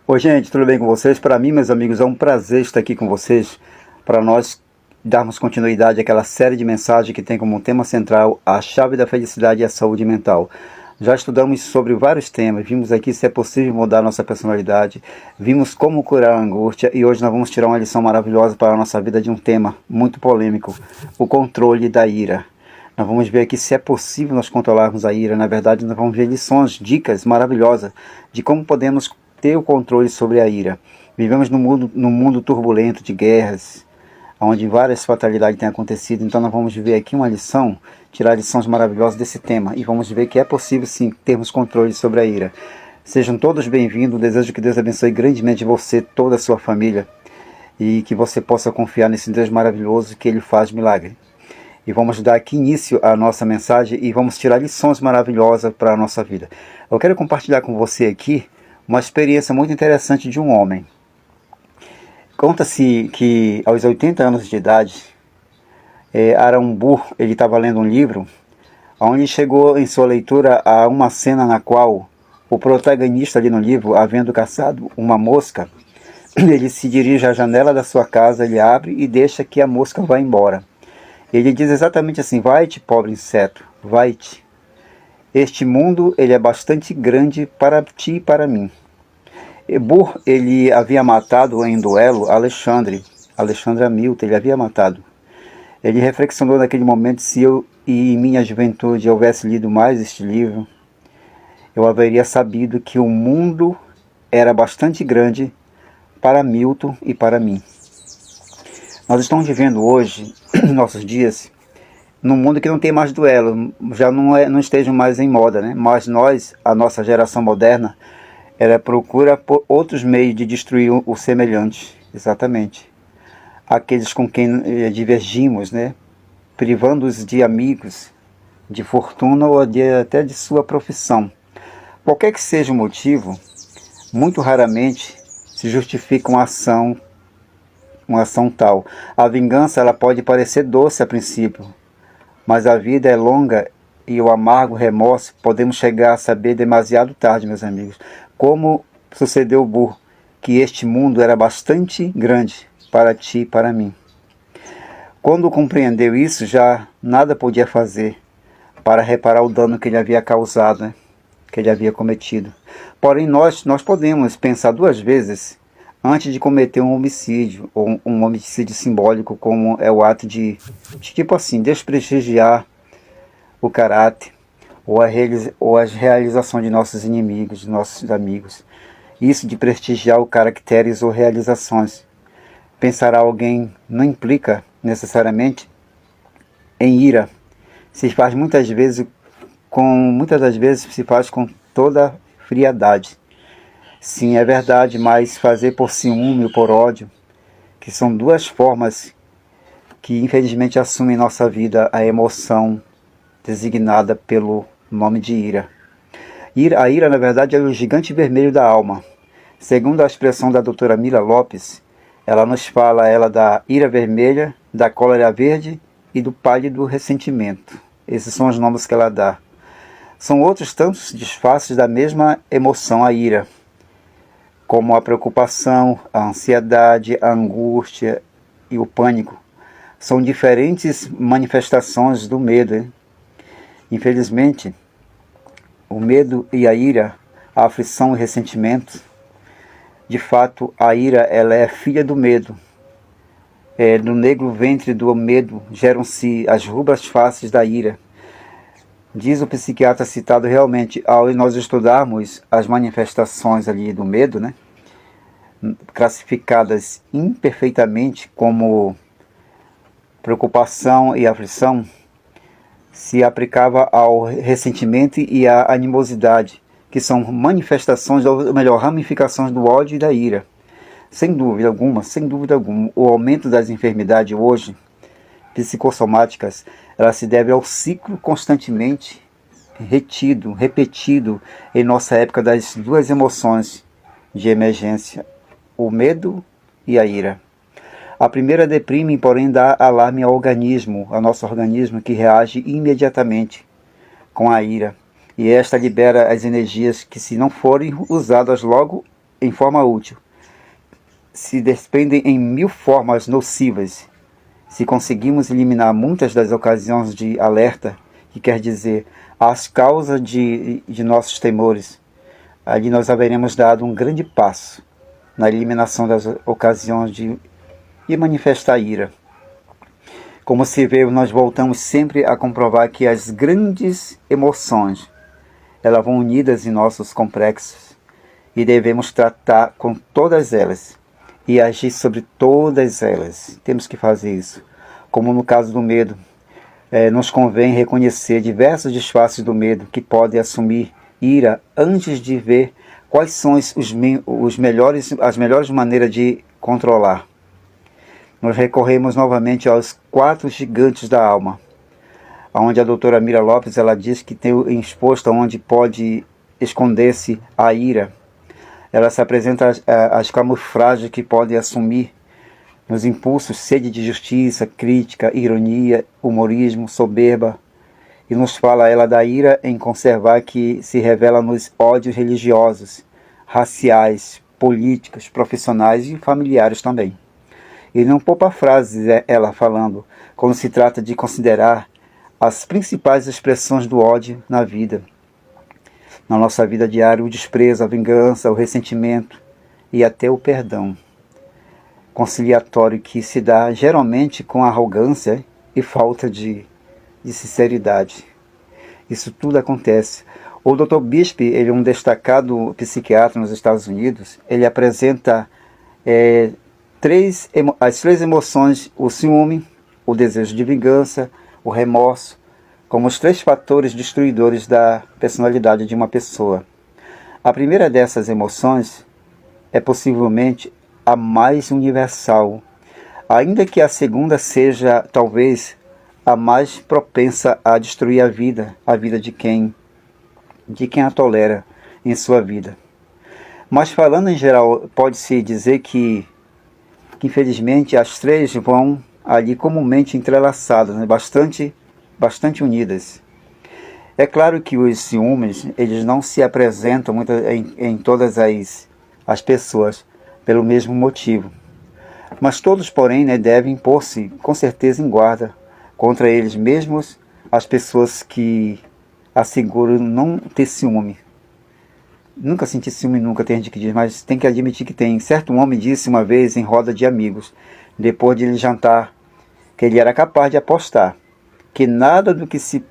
Oi, gente, tudo bem com vocês? Para mim, meus amigos, é um prazer estar aqui com vocês para nós darmos continuidade àquela série de mensagens que tem como tema central a chave da felicidade e a saúde mental. Já estudamos sobre vários temas, vimos aqui se é possível mudar nossa personalidade, vimus como curar a angústia e hoje nós vamos tirar uma lição maravilhosa para a nossa vida de um tema muito polêmico, o controle da ira. Nós vamos ver aqui se é possível nós controlarmos a ira. Na verdade, nós vamos ver lições, dicas maravilhosas de como podemos ter o controle sobre a ira. Vivemos num mundo turbulento de guerras, onde várias fatalidades têm acontecido. Então nós vamos ver aqui uma lição, tirar lições maravilhosas desse tema. E vamos ver que é possível sim termos controle sobre a ira. Sejam todos bem-vindos. Desejo que Deus abençoe grandemente você, toda a sua família. E que você possa confiar nesse Deus maravilhoso que Ele faz milagre. E vamos dar aqui início à nossa mensagem e vamos tirar lições maravilhosas para a nossa vida. Eu quero compartilhar com você aqui uma experiência muito interessante de um homem. Conta-se que aos 80 anos de idade, Aaron Burr, ele estava lendo um livro, onde chegou em sua leitura a uma cena na qual o protagonista ali no livro, havendo caçado uma mosca, ele se dirige à janela da sua casa, ele abre e deixa que a mosca vá embora. Ele diz exatamente assim: vai-te, pobre inseto, vai-te. Este mundo ele é bastante grande para ti e para mim. Burr, ele havia matado em duelo Alexandre Hamilton, ele havia matado. Ele reflexionou naquele momento: se eu e em minha juventude houvesse lido mais este livro, eu haveria sabido que o mundo era bastante grande para Milton e para mim. Nós estamos vivendo hoje, nossos dias, num mundo que não tem mais duelo, já não estejam mais em moda, né? Mas nós, a nossa geração moderna, ela procura por outros meios de destruir o semelhante, exatamente. Aqueles com quem divergimos, né? Privando-os de amigos, de fortuna ou até de sua profissão. Qualquer que seja o motivo, muito raramente se justifica uma ação tal. A vingança ela pode parecer doce a princípio, mas a vida é longa e o amargo remorso podemos chegar a saber demasiado tarde, meus amigos. Como sucedeu o Burr, que este mundo era bastante grande para ti e para mim. Quando compreendeu isso, já nada podia fazer para reparar o dano que ele havia causado, né? Que ele havia cometido. Porém, nós podemos pensar duas vezes antes de cometer um homicídio, ou um homicídio simbólico, como é o ato de tipo assim, desprestigiar o caráter, ou a realização de nossos inimigos, de nossos amigos. Isso de prestigiar o caracteres ou realizações. Pensar alguém não implica necessariamente em ira. Muitas das vezes se faz com toda frialdade. Sim, é verdade, mas fazer por ciúme ou por ódio, que são duas formas que infelizmente assumem em nossa vida a emoção designada pelo nome de ira. A ira, na verdade, é o gigante vermelho da alma. Segundo a expressão da doutora Mila Lopes, ela nos fala da ira vermelha, da cólera verde e do pálido ressentimento. Esses são os nomes que ela dá. São outros tantos disfarces da mesma emoção, a ira, como a preocupação, a ansiedade, a angústia e o pânico. São diferentes manifestações do medo, hein? Infelizmente, o medo e a ira, a aflição e o ressentimento, de fato, a ira ela é filha do medo. No negro ventre do medo geram-se as rubras faces da ira. Diz o psiquiatra citado realmente, ao nós estudarmos as manifestações ali do medo, né, classificadas imperfeitamente como preocupação e aflição, se aplicava ao ressentimento e à animosidade, que são manifestações, ou melhor, ramificações do ódio e da ira. Sem dúvida alguma, o aumento das enfermidades hoje, psicossomáticas, ela se deve ao ciclo constantemente repetido em nossa época das duas emoções de emergência, o medo e a ira. A primeira deprime, porém dá alarme ao nosso organismo, que reage imediatamente com a ira. E esta libera as energias que, se não forem usadas logo em forma útil, se desprendem em 1000 formas nocivas. Se conseguimos eliminar muitas das ocasiões de alerta, que quer dizer as causas de nossos temores, ali nós haveremos dado um grande passo na eliminação das ocasiões de manifestar ira. Como se vê, nós voltamos sempre a comprovar que as grandes emoções, elas vão unidas em nossos complexos e devemos tratar com todas elas e agir sobre todas elas. Temos que fazer isso. Como no caso do medo, nos convém reconhecer diversos disfarces do medo que podem assumir ira antes de ver quais são as melhores maneiras de controlar. Nós recorremos novamente aos 4 gigantes da alma, onde a doutora Mira Lopes ela diz que tem exposto onde pode esconder-se a ira. Ela se apresenta as camuflagens que podem assumir nos impulsos, sede de justiça, crítica, ironia, humorismo, soberba, e nos fala ela da ira em conservar que se revela nos ódios religiosos, raciais, políticos, profissionais e familiares também. E não poupa frases ela falando, quando se trata de considerar as principais expressões do ódio na vida. Na nossa vida diária, o desprezo, a vingança, o ressentimento e até o perdão conciliatório que se dá geralmente com arrogância e falta de sinceridade. Isso tudo acontece. O Dr. Bispe, ele é um destacado psiquiatra nos Estados Unidos, ele apresenta as três emoções, o ciúme, o desejo de vingança, o remorso, como os 3 fatores destruidores da personalidade de uma pessoa. A primeira dessas emoções é possivelmente a mais universal, ainda que a segunda seja talvez a mais propensa a destruir a vida de quem a tolera em sua vida. Mas falando em geral, pode-se dizer que infelizmente as 3 vão ali comumente entrelaçadas, né? bastante unidas. É claro que os ciúmes, eles não se apresentam em todas as pessoas pelo mesmo motivo. Mas todos, porém, devem pôr-se com certeza em guarda contra eles mesmos, as pessoas que asseguram não ter ciúme. Nunca senti ciúme, nunca tem gente que diz, mas tem que admitir que tem. Certo homem disse uma vez em roda de amigos, depois de ele jantar, que ele era capaz de apostar que nada do que se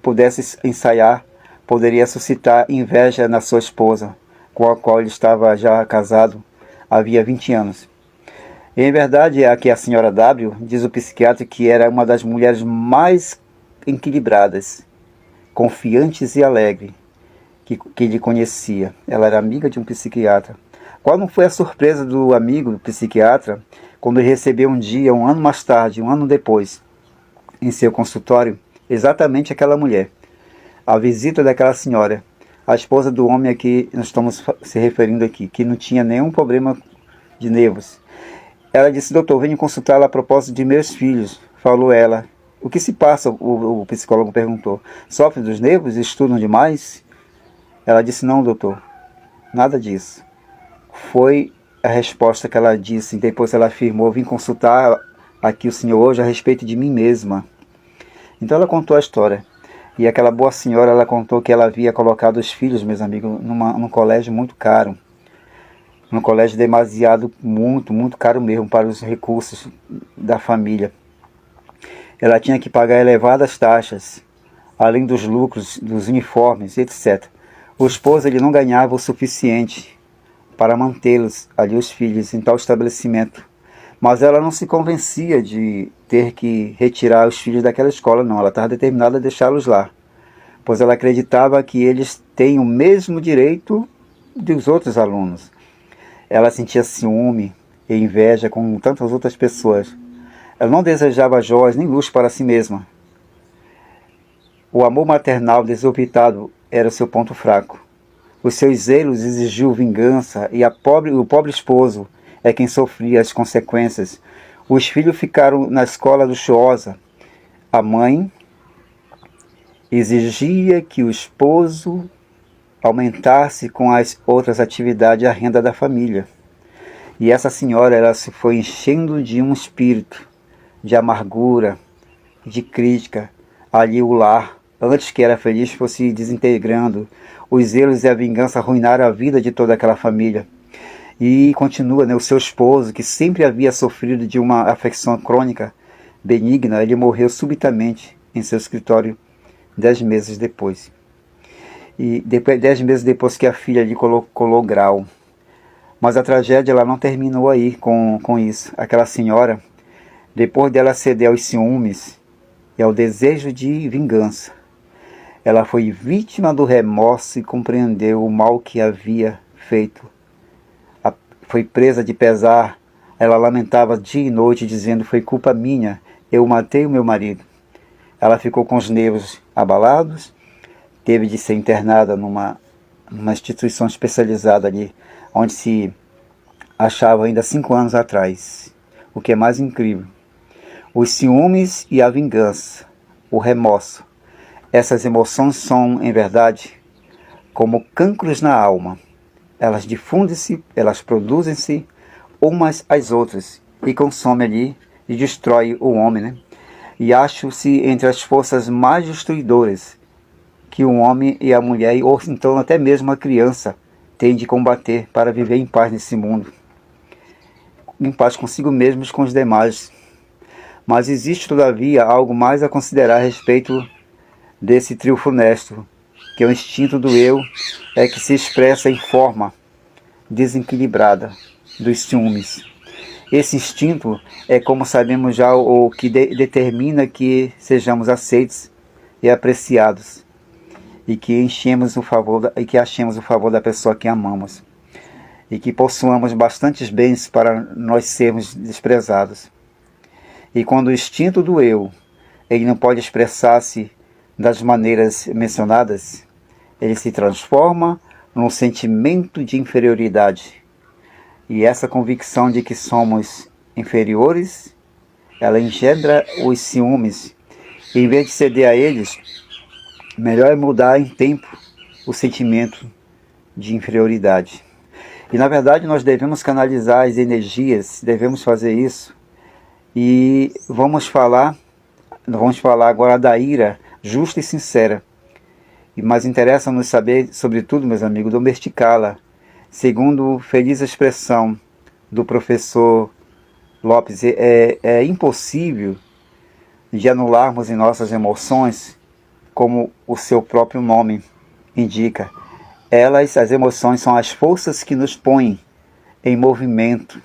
pudesse ensaiar poderia suscitar inveja na sua esposa, com a qual ele estava já casado havia 20 anos. E, em verdade, aqui a senhora W, diz o psiquiatra, que era uma das mulheres mais equilibradas, confiantes e alegres que ele conhecia. Ela era amiga de um psiquiatra. Qual não foi a surpresa do amigo, do psiquiatra, quando ele recebeu um dia, um ano mais tarde, um ano depois, em seu consultório, exatamente aquela mulher, a visita daquela senhora, a esposa do homem a que nós estamos se referindo aqui, que não tinha nenhum problema de nervos. Ela disse: doutor, venho consultá-la a propósito de meus filhos. Falou ela. O que se passa? O psicólogo perguntou. Sofrem dos nervos? Estudam demais? Ela disse: não, doutor, nada disso. Foi a resposta que ela disse. Depois ela afirmou: vim consultar aqui o senhor hoje a respeito de mim mesma. Então ela contou a história. E aquela boa senhora, ela contou que ela havia colocado os filhos, meus amigos, num colégio muito caro. Num colégio demasiado, muito caro mesmo para os recursos da família. Ela tinha que pagar elevadas taxas, além dos lucros, dos uniformes, etc. O esposo, ele não ganhava o suficiente para mantê-los ali, os filhos, em tal estabelecimento. Mas ela não se convencia de ter que retirar os filhos daquela escola, não. Ela estava determinada a deixá-los lá, pois ela acreditava que eles têm o mesmo direito dos outros alunos. Ela sentia ciúme e inveja com tantas outras pessoas. Ela não desejava joias nem luxo para si mesma. O amor maternal desorbitado era o seu ponto fraco. Os seus zelos exigiam vingança e o pobre esposo é quem sofria as consequências. Os filhos ficaram na escola luxuosa. A mãe exigia que o esposo aumentasse com as outras atividades a renda da família. E essa senhora, ela se foi enchendo de um espírito de amargura, de crítica. Ali o lar, antes que era feliz, fosse desintegrando. Os zelos e a vingança arruinaram a vida de toda aquela família. E continua, né, o seu esposo, que sempre havia sofrido de uma afecção crônica benigna, ele morreu subitamente em seu escritório 10 meses depois. E 10 meses depois que a filha lhe colou grau. Mas a tragédia ela não terminou aí com isso. Aquela senhora, depois dela ceder aos ciúmes e ao desejo de vingança, ela foi vítima do remorso e compreendeu o mal que havia feito. Foi presa de pesar. Ela lamentava dia e noite, dizendo: foi culpa minha, eu matei o meu marido. Ela ficou com os nervos abalados, teve de ser internada numa instituição especializada ali, onde se achava ainda 5 anos atrás. O que é mais incrível: os ciúmes e a vingança, o remorso. Essas emoções são, em verdade, como cancros na alma. Elas difundem-se, elas produzem-se umas às outras e consomem ali e destrói o homem, né? E acham-se entre as forças mais destruidoras que o homem e a mulher, ou então até mesmo a criança, têm de combater para viver em paz nesse mundo. Em paz consigo mesmos e com os demais. Mas existe, todavia, algo mais a considerar a respeito desse trio funesto, que é o instinto do eu, é que se expressa em forma desequilibrada dos ciúmes. Esse instinto é, como sabemos já, o que determina que sejamos aceitos e apreciados, e que achemos o favor da pessoa que amamos, e que possuamos bastantes bens para nós sermos desprezados. E quando o instinto do eu, ele não pode expressar-se das maneiras mencionadas, ele se transforma num sentimento de inferioridade. E essa convicção de que somos inferiores, ela engendra os ciúmes. E em vez de ceder a eles, melhor é mudar em tempo o sentimento de inferioridade. E na verdade nós devemos canalizar as energias, devemos fazer isso. E vamos falar agora da ira justa e sincera. Mas interessa-nos saber, sobretudo, meus amigos, domesticá-la, segundo feliz expressão do professor Lopes. É impossível de anularmos em nossas emoções, como o seu próprio nome indica. As emoções, são as forças que nos põem em movimento,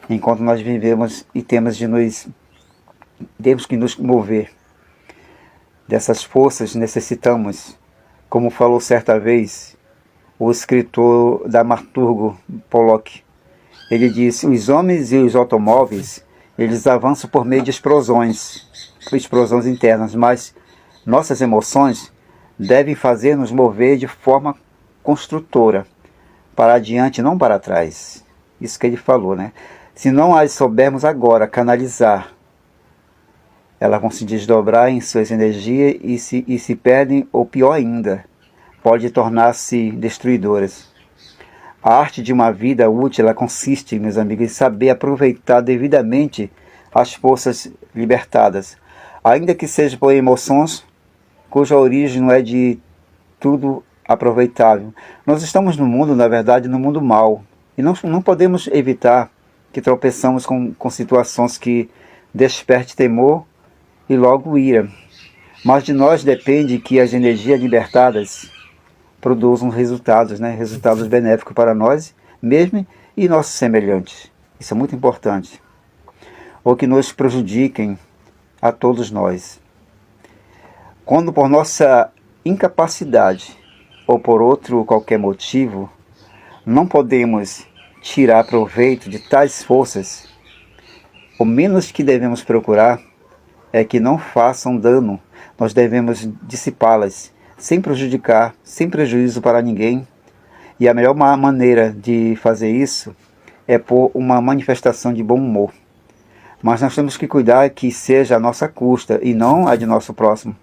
enquanto nós vivemos e temos que nos mover. Dessas forças necessitamos, como falou certa vez o escritor dramaturgo Pollock. Ele disse: os homens e os automóveis, eles avançam por meio de explosões internas, mas nossas emoções devem fazer-nos mover de forma construtora, para adiante, não para trás. Isso que ele falou, né? Se não as soubermos agora canalizar, elas vão se desdobrar em suas energias e se perdem, ou pior ainda, pode tornar-se destruidoras. A arte de uma vida útil, ela consiste, meus amigos, em saber aproveitar devidamente as forças libertadas, ainda que seja por emoções cuja origem não é de tudo aproveitável. Nós estamos no mundo, na verdade, no mundo mau, e não podemos evitar que tropeçamos com situações que despertem temor e logo ira. Mas de nós depende que as energias libertadas produzam resultados, resultados benéficos para nós mesmos e nossos semelhantes. Isso é muito importante. Ou que nos prejudiquem a todos nós. Quando por nossa incapacidade ou por outro qualquer motivo, não podemos tirar proveito de tais forças, o menos que devemos procurar é que não façam dano. Nós devemos dissipá-las, sem prejudicar, sem prejuízo para ninguém. E a melhor maneira de fazer isso é por uma manifestação de bom humor. Mas nós temos que cuidar que seja a nossa custa e não a de nosso próximo.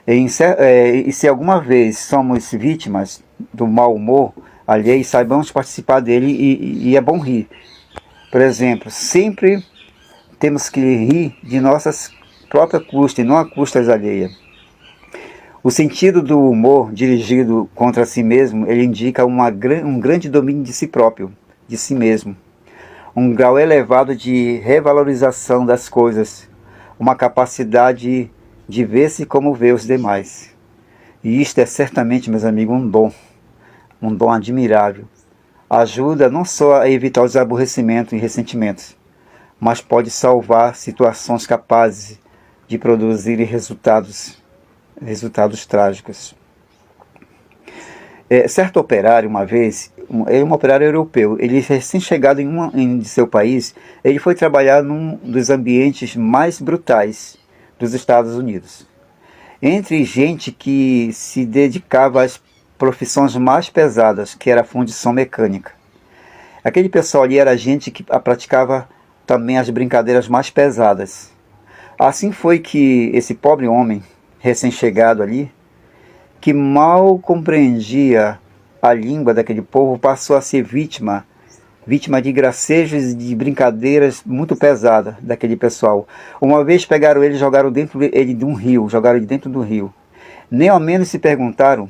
E se alguma vez somos vítimas do mau humor alheio, saibamos participar dele e é bom rir. Por exemplo, sempre temos que rir de nossas próprias custas e não a custas alheias. O sentido do humor dirigido contra si mesmo, ele indica um grande domínio de si próprio, de si mesmo. Um grau elevado de revalorização das coisas, uma capacidade de ver-se como vê os demais. E isto é certamente, meus amigos, um dom admirável. Ajuda não só a evitar os aborrecimentos e ressentimentos, mas pode salvar situações capazes de produzir resultados trágicos. Certo operário, uma vez, um operário europeu, ele recém-chegado em seu país, ele foi trabalhar num dos ambientes mais brutais dos Estados Unidos. Entre gente que se dedicava às profissões mais pesadas, que era a fundição mecânica. Aquele pessoal ali era gente que praticava também as brincadeiras mais pesadas. Assim foi que esse pobre homem, recém-chegado ali, que mal compreendia a língua daquele povo, passou a ser vítima de gracejos e de brincadeiras muito pesadas daquele pessoal. Uma vez pegaram ele e jogaram ele dentro do rio. Nem ao menos se perguntaram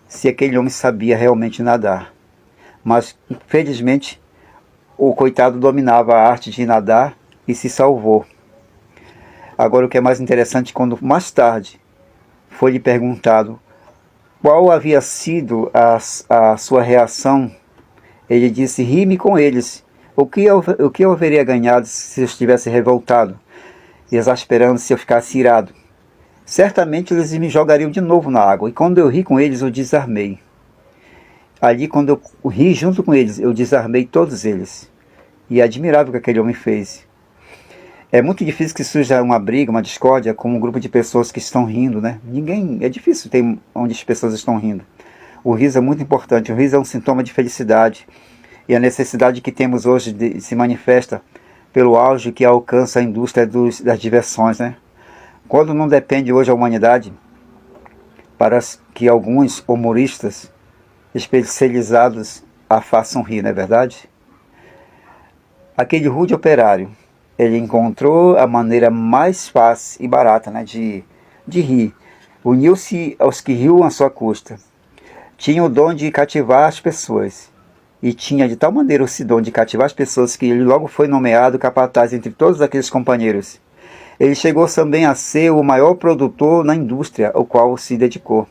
se aquele homem sabia realmente nadar. Mas, infelizmente, o coitado dominava a arte de nadar e se salvou. Agora, o que é mais interessante, quando mais tarde foi lhe perguntado qual havia sido a sua reação, ele disse: ri-me com eles. O que eu haveria ganhado se eu estivesse revoltado, exasperando, se eu ficasse irado? Certamente eles me jogariam de novo na água, e quando eu ri com eles, eu desarmei. Ali, quando eu ri junto com eles, eu desarmei todos eles. E é admirável o que aquele homem fez. É muito difícil que surja uma briga, uma discórdia com um grupo de pessoas que estão rindo, né? É difícil ter onde as pessoas estão rindo. O riso é muito importante. O riso é um sintoma de felicidade. E a necessidade que temos hoje se manifesta pelo auge que alcança a indústria das diversões, né? Quando não depende hoje a humanidade para que alguns humoristas especializados a façam rir, não é verdade? Aquele rude operário, ele encontrou a maneira mais fácil e barata, né, de rir. Uniu-se aos que riam à sua custa. Tinha o dom de cativar as pessoas. E tinha de tal maneira esse dom de cativar as pessoas que ele logo foi nomeado capataz entre todos aqueles companheiros. Ele chegou também a ser o maior produtor na indústria ao qual se dedicou,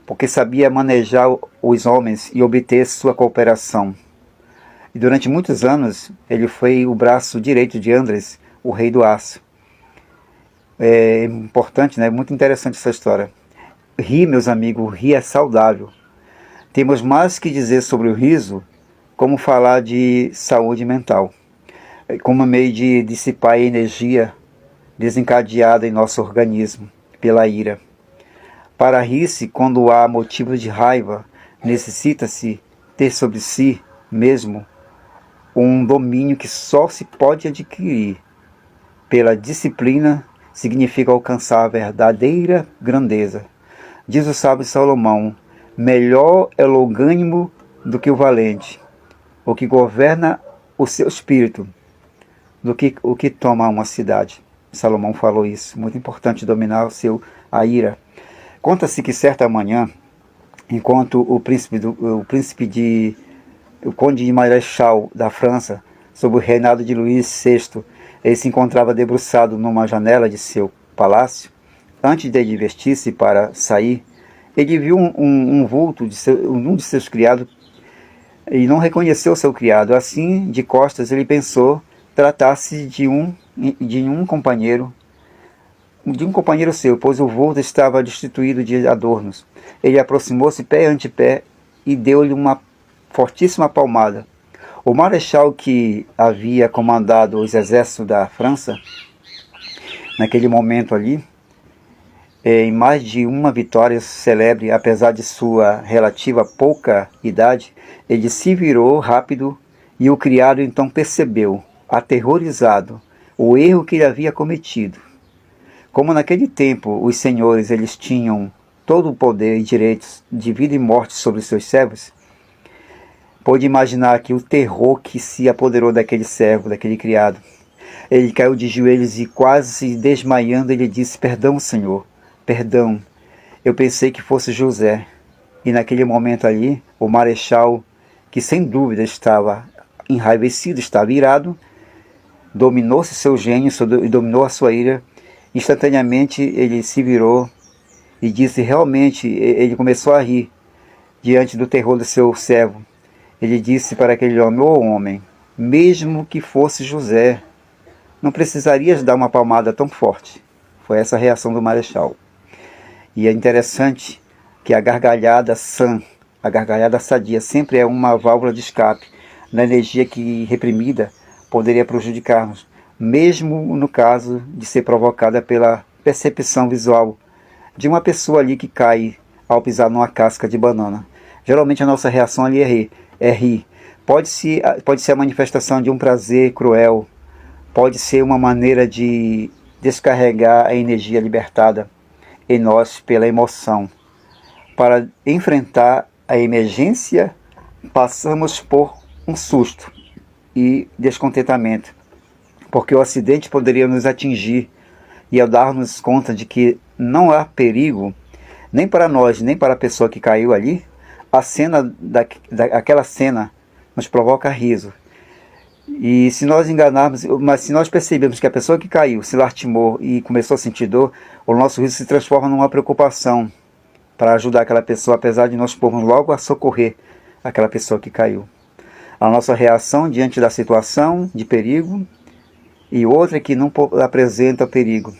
porque sabia manejar os homens e obter sua cooperação. E durante muitos anos, ele foi o braço direito de Andrés, o rei do aço. É importante, né? Muito interessante essa história. Rir, meus amigos, rir é saudável. Temos mais que dizer sobre o riso, como falar de saúde mental, como meio de dissipar a energia desencadeada em nosso organismo pela ira. Para rir-se, quando há motivos de raiva, necessita-se ter sobre si mesmo um domínio que só se pode adquirir pela disciplina, significa alcançar a verdadeira grandeza. Diz o sábio Salomão: melhor é o longânimo do que o valente, o que governa o seu espírito, do que o que toma uma cidade. Salomão falou isso, muito importante dominar a ira. Conta-se que certa manhã, enquanto o conde de Marechal da França, sob o reinado de Luís VI, ele se encontrava debruçado numa janela de seu palácio. Antes de vestir-se para sair, ele viu um vulto de um de seus criados e não reconheceu seu criado. Assim, de costas, ele pensou tratar-se de um companheiro seu, pois o vulto estava destituído de adornos. Ele aproximou-se pé ante pé e deu-lhe uma fortíssima palmada. O marechal, que havia comandado os exércitos da França naquele momento ali, em mais de uma vitória celebre, apesar de sua relativa pouca idade, ele se virou rápido e o criado então percebeu, aterrorizado, o erro que ele havia cometido. Como naquele tempo os senhores eles tinham todo o poder e direitos de vida e morte sobre os seus servos, pôde imaginar que o terror que se apoderou daquele servo, daquele criado. Ele caiu de joelhos e, quase desmaiando, ele disse: perdão, Senhor, perdão. Eu pensei que fosse José. E naquele momento ali, o marechal, que sem dúvida estava enraivecido, estava irado, dominou-se seu gênio e dominou a sua ira. Instantaneamente ele se virou e disse, realmente, ele começou a rir diante do terror do seu servo. Ele disse para aquele homem: ô homem, mesmo que fosse José, não precisarias dar uma palmada tão forte. Foi essa a reação do marechal. E é interessante que a gargalhada sã, a gargalhada sadia, sempre é uma válvula de escape na energia que, reprimida, poderia prejudicar-nos, mesmo no caso de ser provocada pela percepção visual de uma pessoa ali que cai ao pisar numa casca de banana. Geralmente a nossa reação ali é rir. Pode ser a manifestação de um prazer cruel, pode ser uma maneira de descarregar a energia libertada em nós pela emoção. Para enfrentar a emergência, passamos por um susto e descontentamento, porque o acidente poderia nos atingir, e ao darmos conta de que não há perigo, nem para nós, nem para a pessoa que caiu ali, aquela cena nos provoca riso. E se nós enganarmos, mas se nós percebermos que a pessoa que caiu se lastimou e começou a sentir dor, o nosso riso se transforma numa preocupação para ajudar aquela pessoa, apesar de nós pormos logo a socorrer aquela pessoa que caiu. A nossa reação diante da situação de perigo e outra que não apresenta perigo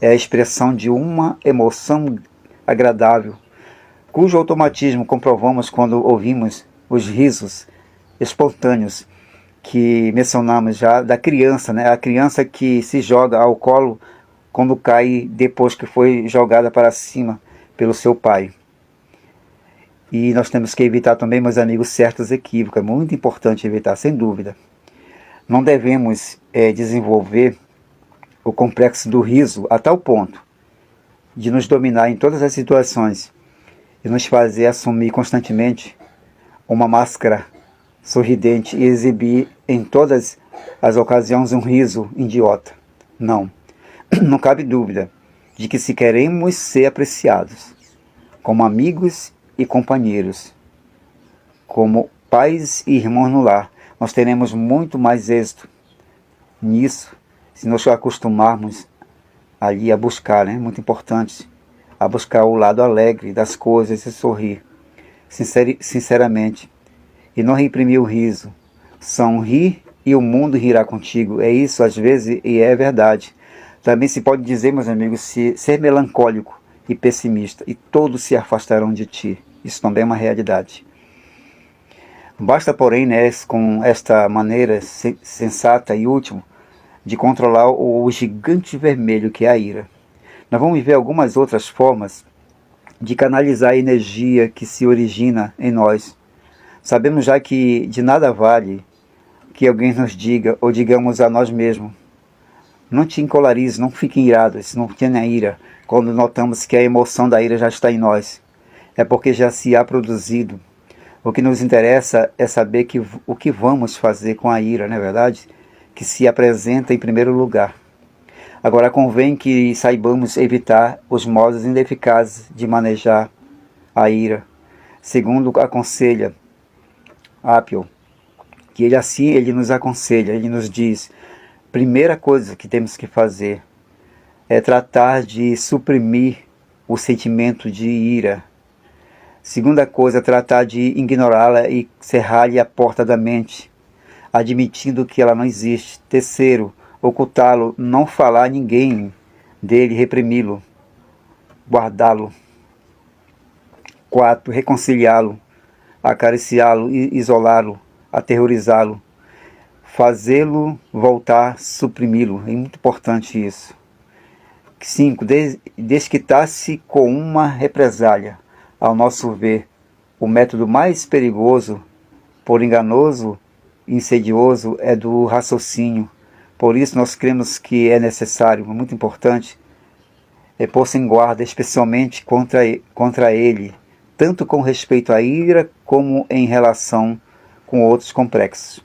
é a expressão de uma emoção agradável, cujo automatismo comprovamos quando ouvimos os risos espontâneos que mencionamos já da criança, né? A criança que se joga ao colo quando cai depois que foi jogada para cima pelo seu pai. E nós temos que evitar também, meus amigos, certos equívocos. É muito importante evitar, sem dúvida. Não devemos desenvolver o complexo do riso a tal ponto de nos dominar em todas as situações e nos fazer assumir constantemente uma máscara sorridente e exibir em todas as ocasiões um riso idiota. Não. Não cabe dúvida de que, se queremos ser apreciados como amigos e companheiros, como pais e irmãos no lar, nós teremos muito mais êxito nisso se nos acostumarmos ali a buscar, né? Muito importante, a buscar o lado alegre das coisas e sorrir sinceramente e não reprimir o riso. São rir e o mundo rirá contigo. É isso às vezes, e é verdade. Também se pode dizer, meus amigos, ser melancólico e pessimista, e todos se afastarão de ti. Isso também é uma realidade. Basta, porém, né, com esta maneira sensata e útil de controlar o gigante vermelho que é a ira. Nós vamos ver algumas outras formas de canalizar a energia que se origina em nós. Sabemos já que de nada vale que alguém nos diga, ou digamos a nós mesmos: não te encolarize, não fique irado, não tenha ira, quando notamos que a emoção da ira já está em nós. É porque já se há produzido. O que nos interessa é saber o que vamos fazer com a ira, não é verdade? Que se apresenta em primeiro lugar. Agora convém que saibamos evitar os modos ineficazes de manejar a ira. Segundo aconselha Appiah, que ele nos aconselha, ele nos diz: primeira coisa que temos que fazer é tratar de suprimir o sentimento de ira. Segunda coisa, tratar de ignorá-la e cerrar-lhe a porta da mente, admitindo que ela não existe. Terceiro, ocultá-lo, não falar a ninguém dele, reprimi-lo, guardá-lo. Quarto, reconciliá-lo, acariciá-lo, isolá-lo, aterrorizá-lo, fazê-lo voltar, suprimi-lo. É muito importante isso. 5. Desquitar-se com uma represália. Ao nosso ver, o método mais perigoso, por enganoso e insidioso, é do raciocínio. Por isso nós cremos que é necessário, muito importante, pôs em guarda especialmente contra ele, tanto com respeito à ira como em relação com outros complexos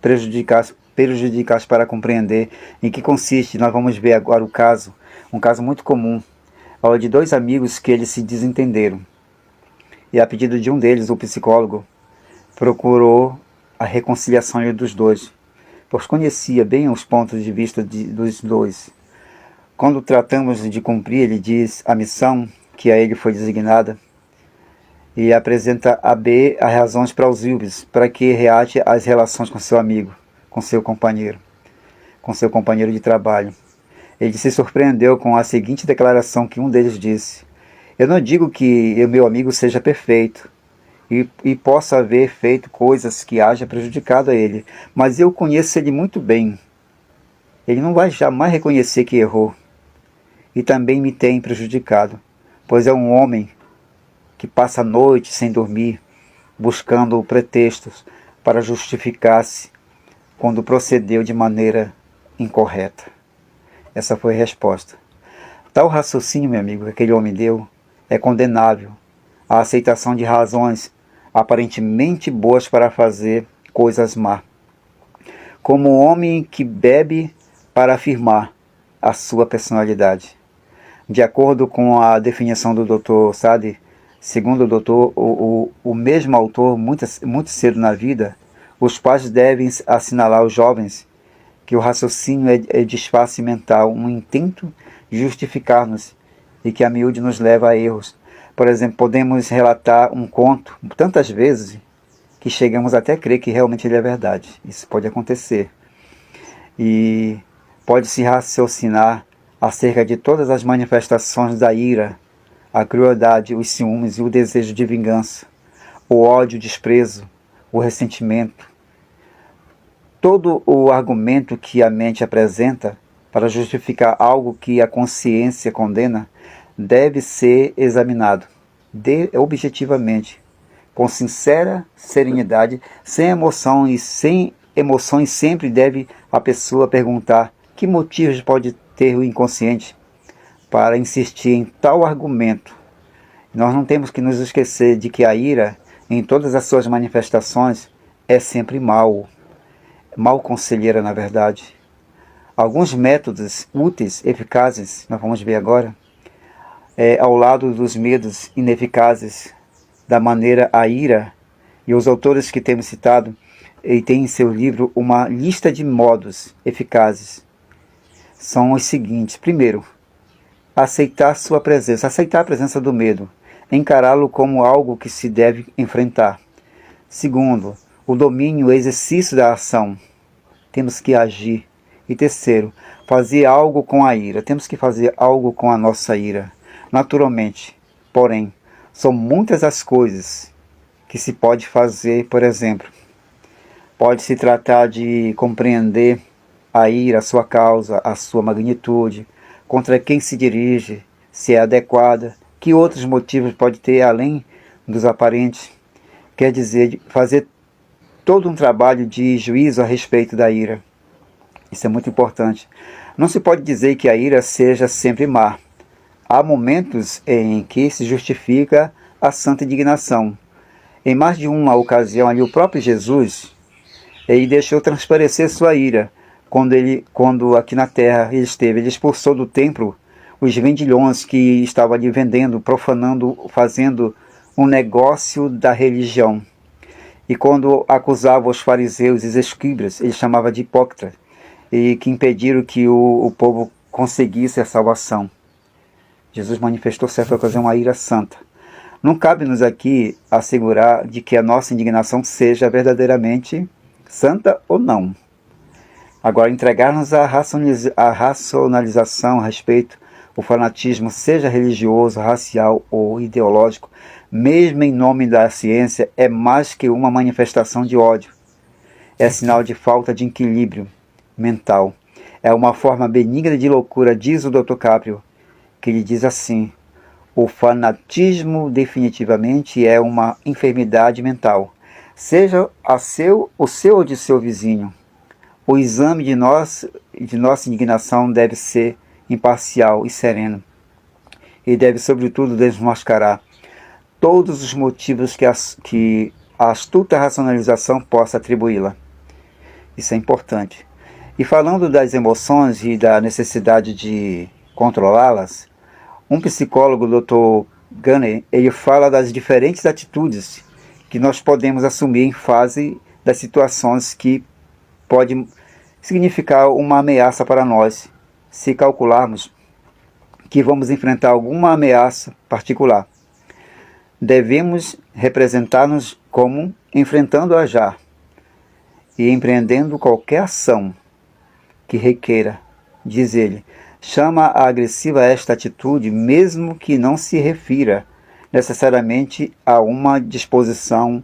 prejudicais para compreender em que consiste. Nós vamos ver agora um caso muito comum, de dois amigos que eles se desentenderam. E a pedido de um deles, o psicólogo procurou a reconciliação dos dois, pois conhecia bem os pontos de vista dos dois. Quando tratamos de cumprir, ele diz, a missão que a ele foi designada, e apresenta a B as razões plausíveis para que reate as relações com seu amigo, com seu companheiro de trabalho. Ele se surpreendeu com a seguinte declaração que um deles disse: eu não digo que o meu amigo seja perfeito e possa haver feito coisas que haja prejudicado a ele, mas eu conheço ele muito bem. Ele não vai jamais reconhecer que errou e também me tem prejudicado, pois é um homem que passa a noite sem dormir, buscando pretextos para justificar-se quando procedeu de maneira incorreta. Essa foi a resposta. Tal raciocínio, meu amigo, que aquele homem deu, é condenável. A aceitação de razões aparentemente boas para fazer coisas más. Como o homem que bebe para afirmar a sua personalidade. De acordo com a definição do Dr. Sade, segundo o doutor, o mesmo autor, muito cedo na vida, os pais devem assinalar aos jovens que o raciocínio é disfarce mental, um intento de justificar-nos e que a miúde nos leva a erros. Por exemplo, podemos relatar um conto tantas vezes que chegamos até a crer que realmente ele é verdade. Isso pode acontecer. E pode-se raciocinar acerca de todas as manifestações da ira, a crueldade, os ciúmes e o desejo de vingança, o ódio, o desprezo, o ressentimento. Todo o argumento que a mente apresenta para justificar algo que a consciência condena deve ser examinado objetivamente, com sincera serenidade, sem emoções sempre deve a pessoa perguntar que motivos pode ter o inconsciente para insistir em tal argumento. Nós não temos que nos esquecer de que a ira, em todas as suas manifestações, é sempre mal conselheira, na verdade. Alguns métodos úteis, eficazes, nós vamos ver agora, ao lado dos medos ineficazes, da maneira a ira, e os autores que temos citado, e tem em seu livro uma lista de modos eficazes. São os seguintes: primeiro, aceitar sua presença, aceitar a presença do medo, encará-lo como algo que se deve enfrentar. Segundo, o domínio, o exercício da ação, temos que agir. E terceiro, fazer algo com a ira, temos que fazer algo com a nossa ira. Naturalmente, porém, são muitas as coisas que se pode fazer. Por exemplo, pode-se tratar de compreender a ira, a sua causa, a sua magnitude, contra quem se dirige, se é adequada, que outros motivos pode ter além dos aparentes. Quer dizer, fazer todo um trabalho de juízo a respeito da ira. Isso é muito importante. Não se pode dizer que a ira seja sempre má. Há momentos em que se justifica a santa indignação. Em mais de uma ocasião, ali o próprio Jesus, ele deixou transparecer sua ira. Quando aqui na terra ele expulsou do templo os vendilhões que estavam ali vendendo, profanando, fazendo um negócio da religião. E quando acusava os fariseus e os escribas, ele chamava de hipócritas, e que impediram que o povo conseguisse a salvação. Jesus manifestou certa ocasião a ira santa. Não cabe-nos aqui assegurar de que a nossa indignação seja verdadeiramente santa ou não. Agora, entregar-nos à racionalização a respeito do fanatismo, seja religioso, racial ou ideológico, mesmo em nome da ciência, é mais que uma manifestação de ódio. É sinal de falta de equilíbrio mental. É uma forma benigna de loucura, diz o Dr. Caprio, que ele diz assim: o fanatismo definitivamente é uma enfermidade mental, seja o seu ou de seu vizinho. O exame de nossa indignação deve ser imparcial e sereno, e deve sobretudo desmascarar todos os motivos que a astuta racionalização possa atribuí-la. Isso é importante. E falando das emoções e da necessidade de controlá-las, um psicólogo, Dr. Gunner, ele fala das diferentes atitudes que nós podemos assumir em face das situações que podem significar uma ameaça para nós, se calcularmos que vamos enfrentar alguma ameaça particular. Devemos representar-nos como enfrentando-a já e empreendendo qualquer ação que requeira, diz ele, chama a agressiva esta atitude, mesmo que não se refira necessariamente a uma disposição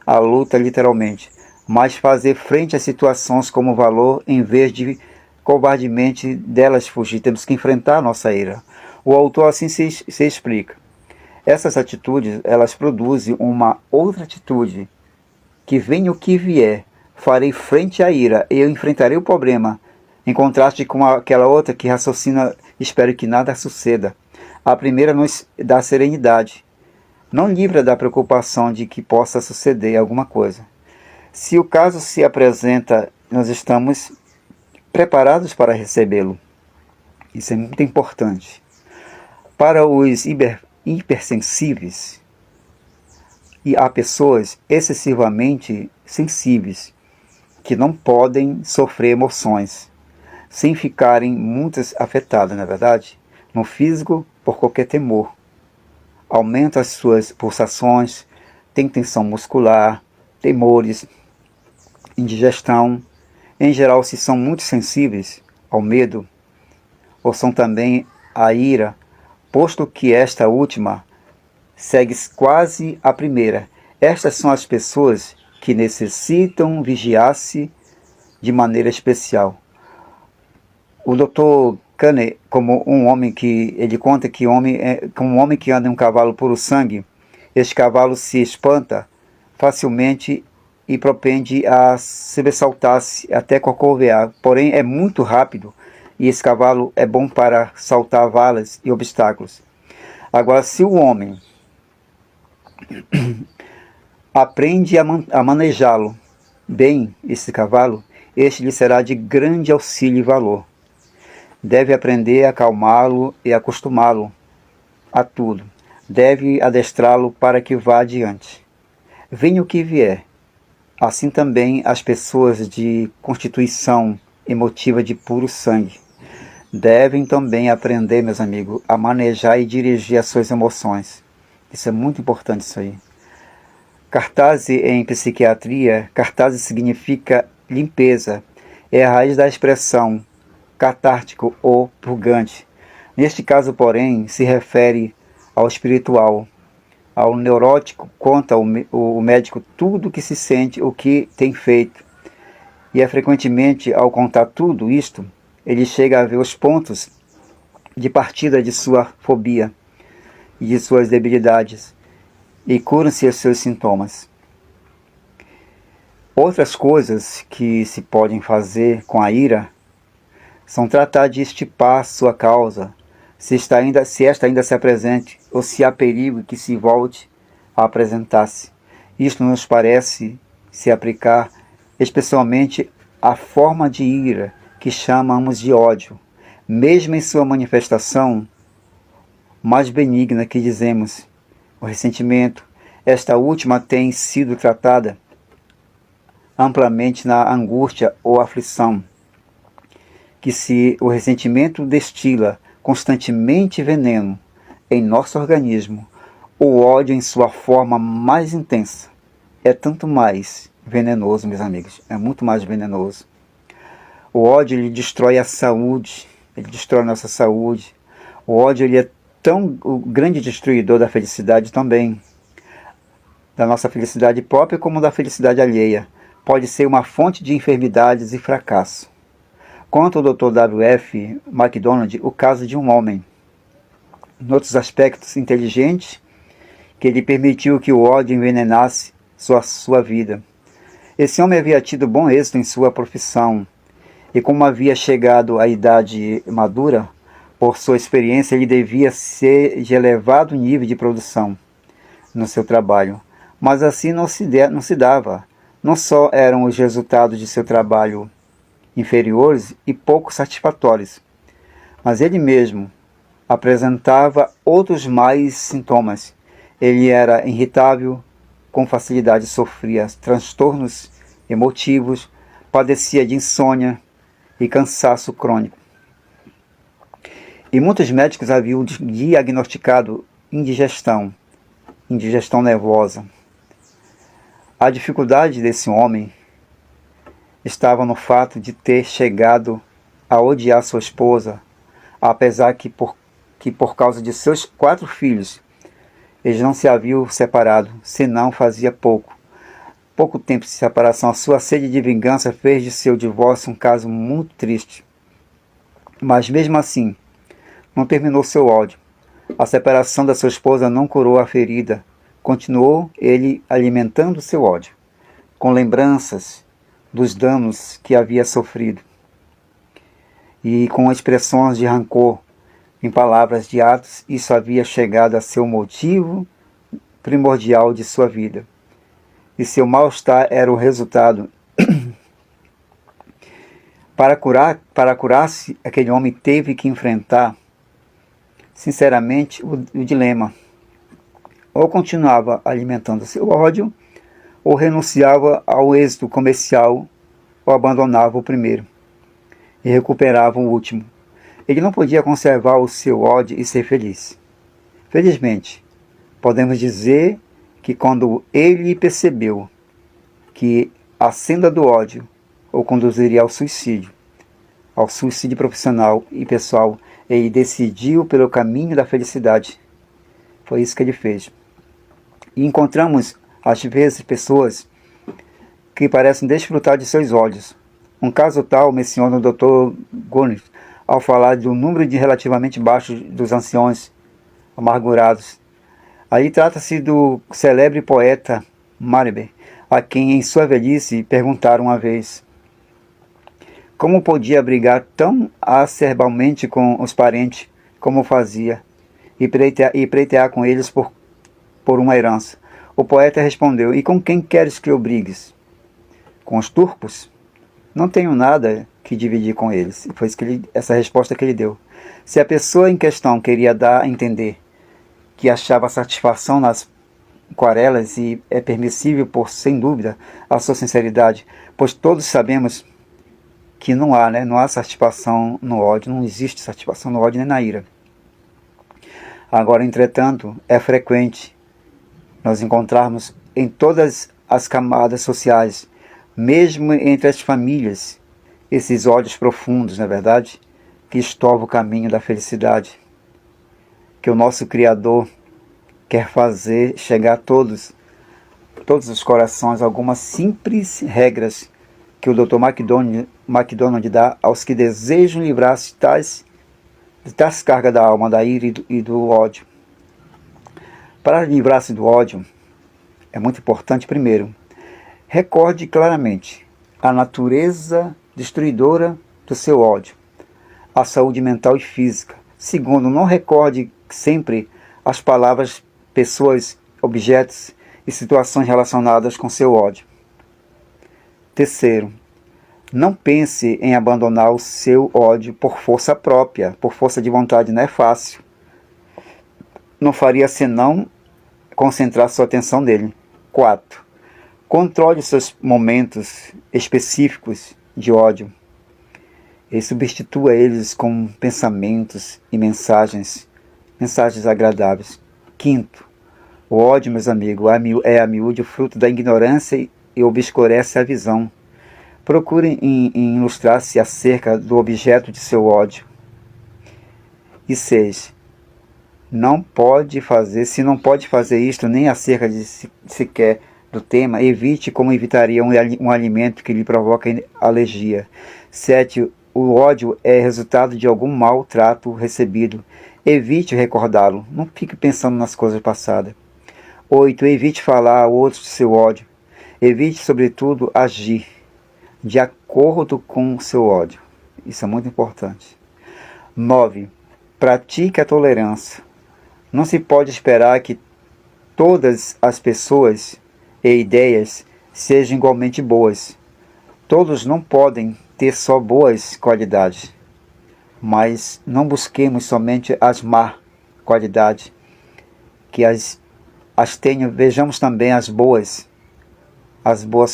à luta literalmente, mas fazer frente às situações como valor em vez de covardemente delas fugir. Temos que enfrentar a nossa ira. O autor assim se explica. Essas atitudes, elas produzem uma outra atitude, que venha o que vier, farei frente à ira, e eu enfrentarei o problema, em contraste com aquela outra que raciocina, espero que nada suceda. A primeira nos dá serenidade, não livra da preocupação de que possa suceder alguma coisa. Se o caso se apresenta, nós estamos preparados para recebê-lo. Isso é muito importante. Para os hipersensíveis, e há pessoas excessivamente sensíveis que não podem sofrer emoções sem ficarem muitas afetadas, na verdade, no físico por qualquer temor. Aumenta as suas pulsações, tem tensão muscular, temores, indigestão. Em geral, se são muito sensíveis ao medo, ou são também à ira, posto que esta última segue quase a primeira. Estas são as pessoas que necessitam vigiar-se de maneira especial. O Dr. Gunner, como um homem que ele conta que como um homem que anda em um cavalo puro sangue, este cavalo se espanta facilmente e propende a sobressaltar-se até corcovear, porém é muito rápido e esse cavalo é bom para saltar valas e obstáculos. Agora, se o homem aprende a manejá-lo bem, esse cavalo, este lhe será de grande auxílio e valor. Deve aprender a acalmá-lo e acostumá-lo a tudo. Deve adestrá-lo para que vá adiante. Venha o que vier. Assim também as pessoas de constituição emotiva de puro sangue devem também aprender, meus amigos, a manejar e dirigir as suas emoções. Isso é muito importante, isso aí. Cartase em psiquiatria, cartase significa limpeza. É a raiz da expressão catártico ou purgante. Neste caso, porém, se refere ao espiritual. Ao neurótico, conta o médico tudo o que se sente, o que tem feito. E frequentemente, ao contar tudo isto, ele chega a ver os pontos de partida de sua fobia e de suas debilidades, e curam-se os seus sintomas. Outras coisas que se podem fazer com a ira são tratar de estipar sua causa, se esta ainda se apresente, ou se há perigo que se volte a apresentar-se. Isto nos parece se aplicar especialmente à forma de ira que chamamos de ódio, mesmo em sua manifestação mais benigna, que dizemos o ressentimento. Esta última tem sido tratada amplamente na angústia ou aflição, que se o ressentimento destila constantemente veneno em nosso organismo, o ódio em sua forma mais intensa é tanto mais venenoso, meus amigos, é muito mais venenoso. O ódio, ele destrói a saúde, ele destrói a nossa saúde. O ódio, ele é tão o grande destruidor da felicidade também, da nossa felicidade própria como da felicidade alheia. Pode ser uma fonte de enfermidades e fracasso. Conta o Dr. W.F. MacDonald o caso de um homem, em outros aspectos inteligente, que ele permitiu que o ódio envenenasse sua vida. Esse homem havia tido bom êxito em sua profissão, e como havia chegado à idade madura, Por sua experiência, ele devia ser de elevado nível de produção no seu trabalho. Mas assim não se dava. Não só eram os resultados de seu trabalho inferiores e pouco satisfatórios, mas ele mesmo apresentava outros mais sintomas. Ele era irritável, com facilidade sofria transtornos emotivos, padecia de insônia e cansaço crônico. E muitos médicos haviam diagnosticado indigestão nervosa. A dificuldade desse homem estava no fato de ter chegado a odiar sua esposa, apesar que por causa de seus 4 filhos, eles não se haviam separado, senão fazia pouco tempo de separação. A sua sede de vingança fez de seu divórcio um caso muito triste. Mas mesmo assim, não terminou seu ódio. A separação da sua esposa não curou a ferida. Continuou ele alimentando seu ódio, com lembranças dos danos que havia sofrido, e com expressões de rancor, em palavras de atos. Isso havia chegado a ser o motivo primordial de sua vida. E seu mal-estar era o resultado. Para curar-se, aquele homem teve que enfrentar, sinceramente, o dilema. Ou continuava alimentando seu ódio, ou renunciava ao êxito comercial, ou abandonava o primeiro e recuperava o último. Ele não podia conservar o seu ódio e ser feliz. Felizmente, podemos dizer que quando ele percebeu que a senda do ódio o conduziria ao suicídio profissional e pessoal, ele decidiu pelo caminho da felicidade. Foi isso que ele fez. E encontramos, às vezes, pessoas que parecem desfrutar de seus ódios. Um caso tal menciona o Dr. Gones ao falar do número de relativamente baixo dos anciões amargurados. Aí trata-se do célebre poeta Maribel, a quem em sua velhice perguntaram uma vez como podia brigar tão acerbalmente com os parentes como fazia e pleitear com eles por uma herança. O poeta respondeu: e com quem queres que eu brigues? Com os turcos? Não tenho nada que dividir com eles. Foi essa resposta que ele deu. Se a pessoa em questão queria dar a entender que achava satisfação nas quarelas, e é permissível sem dúvida, a sua sinceridade, pois todos sabemos que não há satisfação no ódio, não existe satisfação no ódio nem na ira. Agora, entretanto, é frequente nós encontrarmos em todas as camadas sociais, mesmo entre as famílias, esses ódios profundos, na verdade, que estorvam o caminho da felicidade, que o nosso Criador quer fazer chegar a todos os corações algumas simples regras que o Dr. MacDonald dá aos que desejam livrar-se de tais cargas da alma, da ira e do ódio. Para livrar-se do ódio, é muito importante, primeiro, recorde claramente a natureza destruidora do seu ódio, a saúde mental e física. Segundo, não recorde sempre as palavras, pessoas, objetos e situações relacionadas com seu ódio. Terceiro, não pense em abandonar o seu ódio por força própria, por força de vontade. Não é fácil. Não faria senão concentrar sua atenção nele. 4. Controle seus momentos específicos de ódio e substitua eles com pensamentos e mensagens agradáveis. 5. O ódio, meus amigos, é a miúde o fruto da ignorância e obscurece a visão. Procure ilustrar-se acerca do objeto de seu ódio. E 6. Se não pode fazer isto nem acerca de sequer do tema, evite como evitaria um alimento que lhe provoca alergia. 7. O ódio é resultado de algum mau trato recebido. Evite recordá-lo. Não fique pensando nas coisas passadas. 8. Evite falar a outros de seu ódio. Evite, sobretudo, agir de acordo com seu ódio. Isso é muito importante. 9. pratique a tolerância. Não se pode esperar que todas as pessoas e ideias sejam igualmente boas. Todos não podem ter só boas qualidades, mas não busquemos somente as má qualidades, que as tenham, vejamos também as boas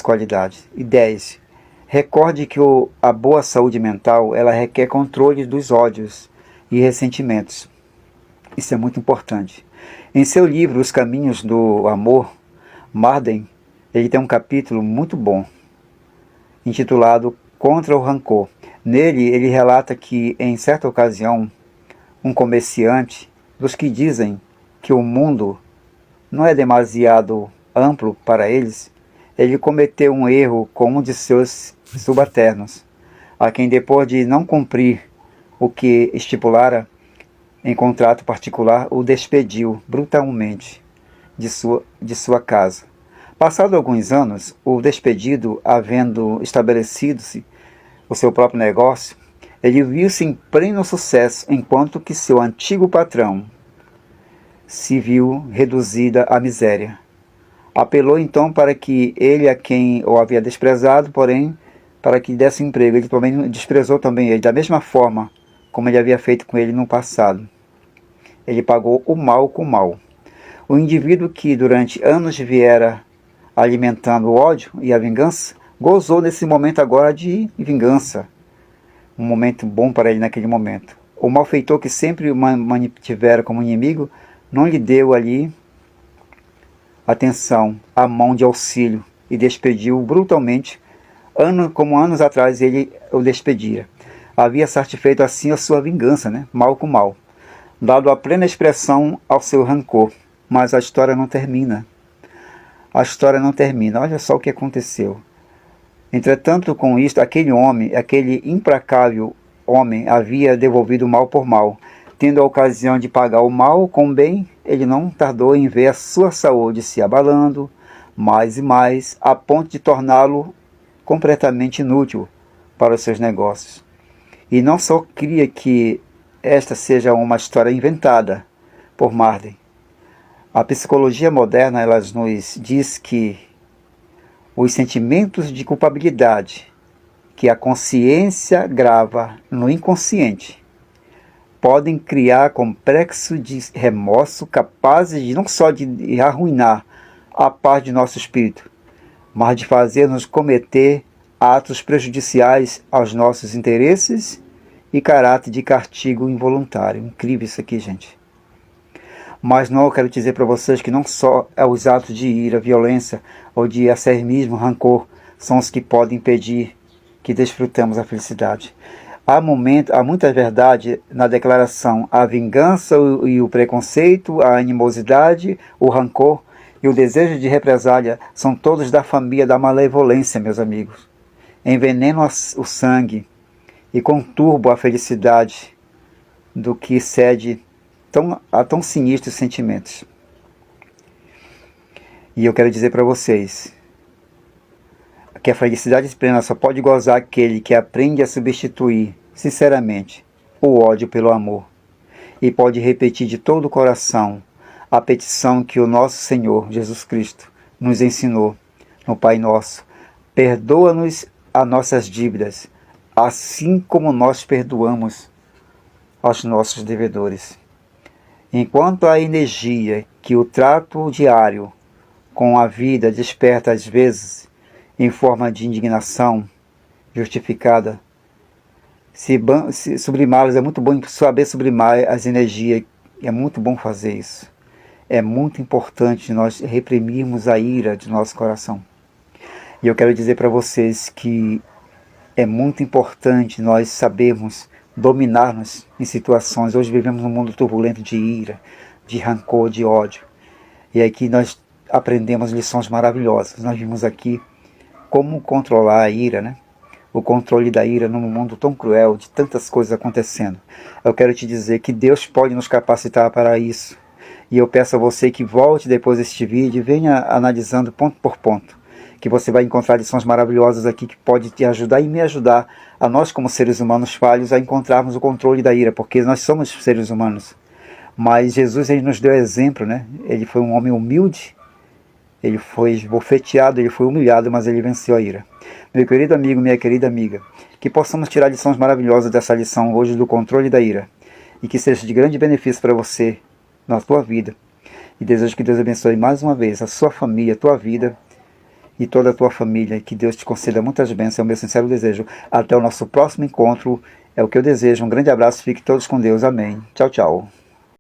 qualidades. E 10. Recorde que a boa saúde mental, ela requer controle dos ódios e ressentimentos. Isso é muito importante. Em seu livro Os Caminhos do Amor, Marden, ele tem um capítulo muito bom, intitulado Contra o Rancor. Nele, ele relata que, em certa ocasião, um comerciante, dos que dizem que o mundo não é demasiado amplo para eles, ele cometeu um erro com um de seus subalternos, a quem, depois de não cumprir o que estipulara em contrato particular, o despediu brutalmente de sua casa. Passados alguns anos, o despedido, havendo estabelecido-se o seu próprio negócio, ele viu-se em pleno sucesso, enquanto que seu antigo patrão se viu reduzida à miséria. Apelou então para que ele, a quem o havia desprezado, porém, para que desse emprego. Ele também desprezou também ele, da mesma forma como ele havia feito com ele no passado. Ele pagou o mal com o mal. O indivíduo que durante anos viera alimentando o ódio e a vingança, gozou nesse momento agora de vingança. Um momento bom para ele naquele momento. O malfeitor que sempre o mantivera como inimigo, não lhe deu ali atenção, a mão de auxílio, e despediu brutalmente, como anos atrás ele o despedira. Havia satisfeito assim a sua vingança, né? Mal com mal, dado a plena expressão ao seu rancor. Mas a história não termina. A história não termina. Olha só o que aconteceu. Entretanto, com isto, aquele implacável homem, havia devolvido mal por mal. Tendo a ocasião de pagar o mal com o bem, ele não tardou em ver a sua saúde se abalando mais e mais, a ponto de torná-lo completamente inútil para os seus negócios. E não só cria que esta seja uma história inventada por Marden. A psicologia moderna, ela nos diz que os sentimentos de culpabilidade que a consciência grava no inconsciente podem criar complexo de remorso capazes de não só de arruinar a paz de nosso espírito, mas de fazer-nos cometer atos prejudiciais aos nossos interesses e caráter de castigo involuntário. Incrível isso aqui, gente. Mas não, eu quero dizer para vocês que não só os atos de ira, violência ou de acermismo, rancor, são os que podem impedir que desfrutemos a felicidade. Há muita verdade na declaração. A vingança e o preconceito, a animosidade, o rancor e o desejo de represália são todos da família da malevolência, meus amigos. Envenenam o sangue e conturbam a felicidade do que cede a tão sinistros sentimentos. E eu quero dizer para vocês que a felicidade plena só pode gozar aquele que aprende a substituir, sinceramente, o ódio pelo amor, e pode repetir de todo o coração a petição que o nosso Senhor Jesus Cristo nos ensinou no Pai Nosso: perdoa-nos as nossas dívidas, assim como nós perdoamos aos nossos devedores. Enquanto a energia que o trato diário com a vida desperta às vezes em forma de indignação justificada, sublimá-las, é muito bom saber sublimar as energias, é muito bom fazer isso. É muito importante nós reprimirmos a ira de nosso coração. E eu quero dizer para vocês que é muito importante nós sabermos dominar-nos em situações. Hoje vivemos num mundo turbulento de ira, de rancor, de ódio. E aqui nós aprendemos lições maravilhosas. Nós vimos aqui como controlar a ira, né? O controle da ira num mundo tão cruel, de tantas coisas acontecendo. Eu quero te dizer que Deus pode nos capacitar para isso. E eu peço a você que volte depois deste vídeo e venha analisando ponto por ponto. que você vai encontrar lições maravilhosas aqui que pode te ajudar e me ajudar a nós como seres humanos falhos a encontrarmos o controle da ira, porque nós somos seres humanos. Mas Jesus, ele nos deu exemplo, né? Ele foi um homem humilde, ele foi esbofeteado, ele foi humilhado, mas ele venceu a ira. Meu querido amigo, minha querida amiga, que possamos tirar lições maravilhosas dessa lição hoje do controle da ira, e que seja de grande benefício para você, na tua vida. E desejo que Deus abençoe mais uma vez a sua família, a tua vida e toda a tua família. Que Deus te conceda muitas bênçãos, é o meu sincero desejo. Até o nosso próximo encontro, é o que eu desejo. Um grande abraço, fique todos com Deus. Amém. Tchau, tchau.